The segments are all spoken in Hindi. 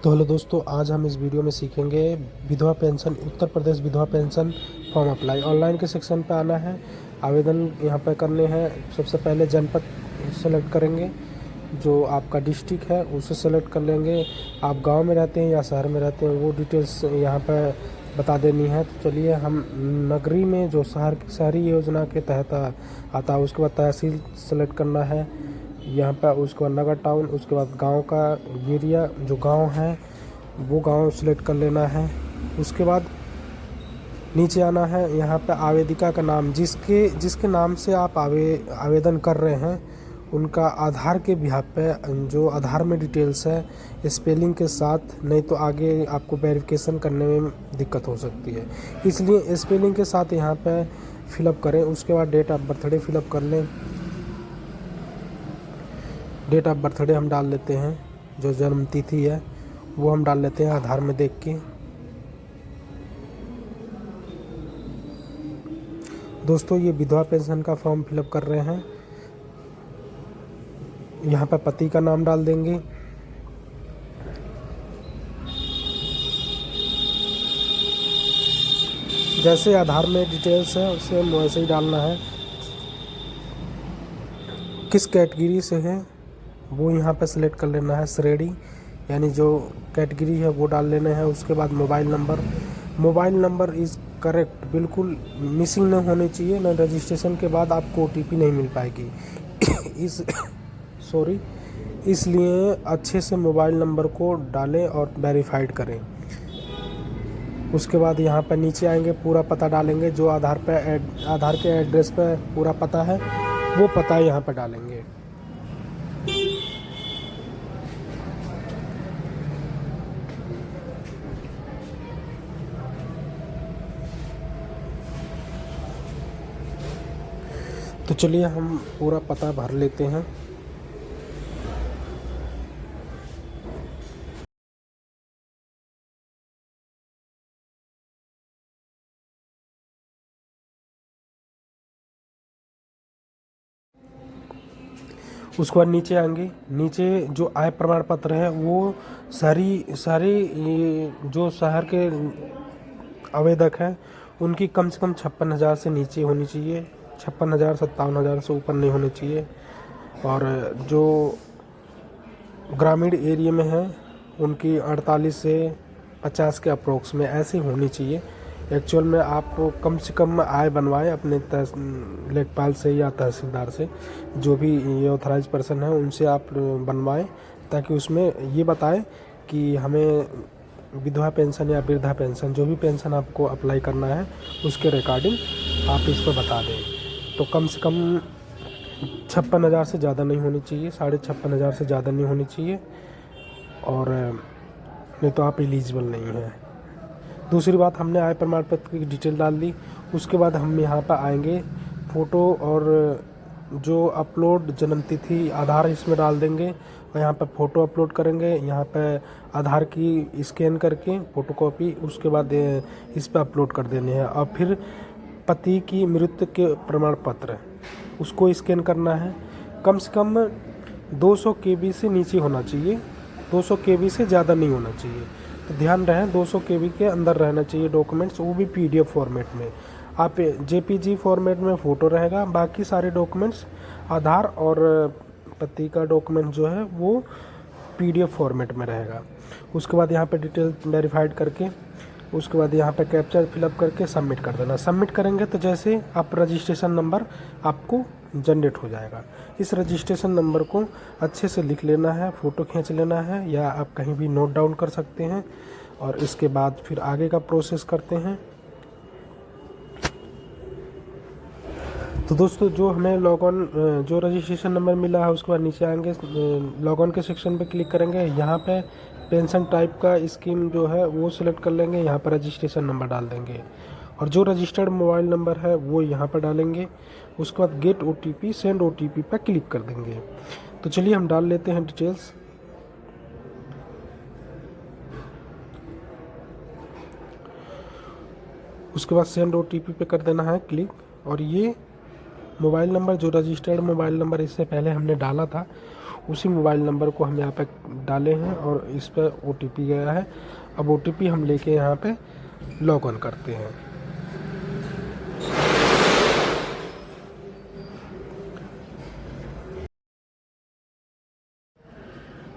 तो हेलो दोस्तों, आज हम इस वीडियो में सीखेंगे विधवा पेंशन, उत्तर प्रदेश विधवा पेंशन फॉर्म अप्लाई। ऑनलाइन के सेक्शन पे आना है, आवेदन यहाँ पे करने हैं। सबसे पहले जनपद सेलेक्ट करेंगे, जो आपका डिस्ट्रिक्ट है उसे सेलेक्ट कर लेंगे। आप गांव में रहते हैं या शहर में रहते हैं वो डिटेल्स यहाँ पे बता देनी है। तो चलिए, हम नगरी में जो शहरी योजना के तहत आता है उसके बाद तहसील सेलेक्ट करना है यहाँ पर। उसके बाद नगर टाउन, उसके बाद गांव का एरिया, जो गांव है वो गांव सेलेक्ट कर लेना है। उसके बाद नीचे आना है, यहाँ पे आवेदिका का नाम, जिसके नाम से आप आवेदन कर रहे हैं उनका आधार के बिहाफ पे जो आधार में डिटेल्स है स्पेलिंग के साथ, नहीं तो आगे आपको वेरिफिकेशन करने में दिक्कत हो सकती है, इसलिए स्पेलिंग के साथ यहाँ पे फिलअप करें। उसके बाद डेट ऑफ बर्थडे फिलअप कर लें। डेट ऑफ बर्थडे हम डाल लेते हैं, जो जन्म तिथि है वो हम डाल लेते हैं आधार में देख के। दोस्तों, ये विधवा पेंशन का फॉर्म फिलअप कर रहे हैं। यहाँ पर पति का नाम डाल देंगे। जैसे आधार में डिटेल्स है उसे वैसे ही डालना है। किस कैटेगरी से है वो यहाँ पे सिलेक्ट कर लेना है, श्रेणी यानी जो कैटेगरी है वो डाल लेना है। उसके बाद मोबाइल नंबर इज़ करेक्ट, बिल्कुल मिसिंग नहीं होनी चाहिए, ना रजिस्ट्रेशन के बाद आपको OTP नहीं मिल पाएगी। इस सॉरी इसलिए अच्छे से मोबाइल नंबर को डालें और वेरीफाइड करें। उसके बाद यहाँ पर नीचे आएंगे, पूरा पता डालेंगे, जो आधार के एड्रेस पे पूरा पता है वो पता यहाँ पर डालेंगे। तो चलिए, हम पूरा पता भर लेते हैं। उसके बाद नीचे आएंगे, नीचे जो आय प्रमाण पत्र है वो सारी जो शहर के आवेदक हैं उनकी कम से कम 56,000 से नीचे होनी चाहिए। 56,000 57,000 से ऊपर नहीं होनी चाहिए। और जो ग्रामीण एरिया में है उनकी 48 से 50 के अप्रोक्स में ऐसी होनी चाहिए। एक्चुअल में आप कम से कम आय बनवाएं अपने लेखपाल से या तहसीलदार से, जो भी ये ऑथराइज पर्सन है उनसे आप बनवाएं, ताकि उसमें ये बताएं कि हमें विधवा पेंशन या वृद्धा पेंशन, जो भी पेंशन आपको अप्लाई करना है उसके रिगार्डिंग आप इस पर बता दें। तो कम से कम 56,000 से ज़्यादा नहीं होनी चाहिए, 56,500 से ज़्यादा नहीं होनी चाहिए, और नहीं तो आप एलिजिबल नहीं हैं। दूसरी बात, हमने आय प्रमाण पत्र की डिटेल डाल दी। उसके बाद हम यहाँ पर आएंगे, फ़ोटो और जो अपलोड जन्म तिथि आधार इसमें डाल देंगे, और यहाँ पर फ़ोटो अपलोड करेंगे। यहाँ पर आधार की स्कैन करके फ़ोटोकॉपी, उसके बाद इस पर अपलोड कर देने हैं। और फिर पति की मृत्यु के प्रमाण पत्र, उसको स्कैन करना है। कम से कम 200 KB से नीचे होना चाहिए, 200 KB से ज़्यादा नहीं होना चाहिए। तो ध्यान रहे, 200 KB के अंदर रहना चाहिए डॉक्यूमेंट्स, वो भी PDF फॉर्मेट में। आप JPG फॉर्मेट में फ़ोटो रहेगा, बाकी सारे डॉक्यूमेंट्स आधार और पति का डॉक्यूमेंट जो है वो PDF फॉर्मेट में रहेगा। उसके बाद यहाँ पे डिटेल वेरीफाइड करके, उसके बाद यहाँ पे कैप्चर फिलअप करके सबमिट कर देना। सबमिट करेंगे तो जैसे आप रजिस्ट्रेशन नंबर आपको जनरेट हो जाएगा। इस रजिस्ट्रेशन नंबर को अच्छे से लिख लेना है, फ़ोटो खींच लेना है, या आप कहीं भी नोट डाउन कर सकते हैं। और इसके बाद फिर आगे का प्रोसेस करते हैं। तो दोस्तों, जो हमें जो रजिस्ट्रेशन नंबर मिला है उसके बाद नीचे आएंगे, लॉगऑन के सेक्शन पे क्लिक करेंगे। यहाँ पे पेंशन टाइप का स्कीम जो है वो सिलेक्ट कर लेंगे, यहाँ पर रजिस्ट्रेशन नंबर डाल देंगे, और जो रजिस्टर्ड मोबाइल नंबर है वो यहाँ पर डालेंगे। उसके बाद गेट OTP, सेंड OTP पर क्लिक कर देंगे। तो चलिए, हम डाल लेते हैं डिटेल्स। उसके बाद सेंड OTP पे कर देना है क्लिक, और ये मोबाइल नंबर, जो रजिस्टर्ड मोबाइल नंबर इससे पहले हमने डाला था, उसी मोबाइल नंबर को हम यहाँ पे डाले हैं और इस पर OTP गया है। अब OTP हम लेके यहाँ पे लॉग ऑन करते हैं।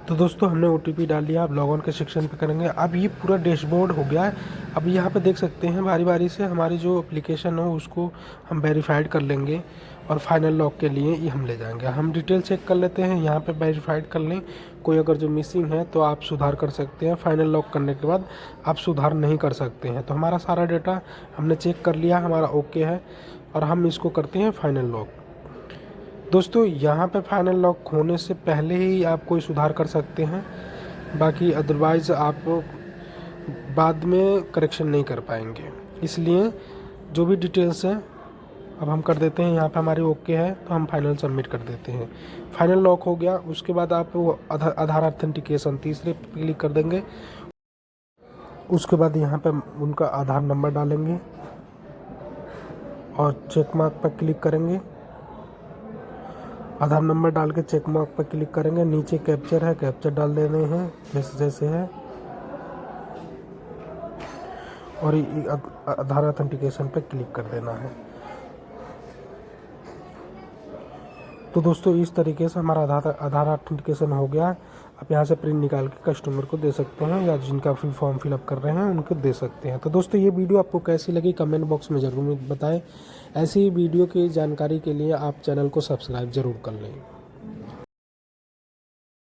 तो दोस्तों हमने OTP डाल लिया। अब लॉग ऑन के सेक्शन पे करेंगे। अब ये पूरा डैशबोर्ड हो गया है। अब यहाँ पे देख सकते हैं बारी बारी से हमारी जो एप्लीकेशन हो उसको हम वेरीफाइड कर लेंगे और फाइनल लॉक के लिए ये हम ले जाएंगे। हम डिटेल चेक कर लेते हैं, यहाँ पे वेरीफाइड कर लें। कोई अगर जो मिसिंग है तो आप सुधार कर सकते हैं। फाइनल लॉक करने के बाद आप सुधार नहीं कर सकते हैं। तो हमारा सारा डेटा हमने चेक कर लिया, हमारा ओके है और हम इसको करते हैं फाइनल लॉक। दोस्तों यहाँ पे फाइनल लॉक होने से पहले ही आप कोई सुधार कर सकते हैं, बाकी अदरवाइज़ आप बाद में करेक्शन नहीं कर पाएंगे। इसलिए जो भी डिटेल्स हैं अब हम कर देते हैं। यहाँ पे हमारी ओके है तो हम फाइनल सबमिट कर देते हैं। फाइनल लॉक हो गया। उसके बाद आप वो आधार ऑथेंटिकेशन तीसरे पे क्लिक कर देंगे। उसके बाद यहाँ पे उनका आधार नंबर डालेंगे और चेक मार्क पर क्लिक करेंगे। आधार नंबर डाल के चेक मार्क पर क्लिक करेंगे। नीचे कैप्चर है, कैप्चर डाल देने हैं जैसे जैसे है और आधार ऑथेंटिकेशन पे क्लिक कर देना है। तो दोस्तों इस तरीके से हमारा आधार ऑथेंटिकेशन हो गया। आप यहाँ से प्रिंट निकाल के कस्टमर को दे सकते हैं या जिनका फिर फॉर्म फिलअप कर रहे हैं उनको दे सकते हैं। तो दोस्तों ये वीडियो आपको कैसी लगी कमेंट बॉक्स में ज़रूर बताएं। ऐसी वीडियो की जानकारी के लिए आप चैनल को सब्सक्राइब ज़रूर कर लें।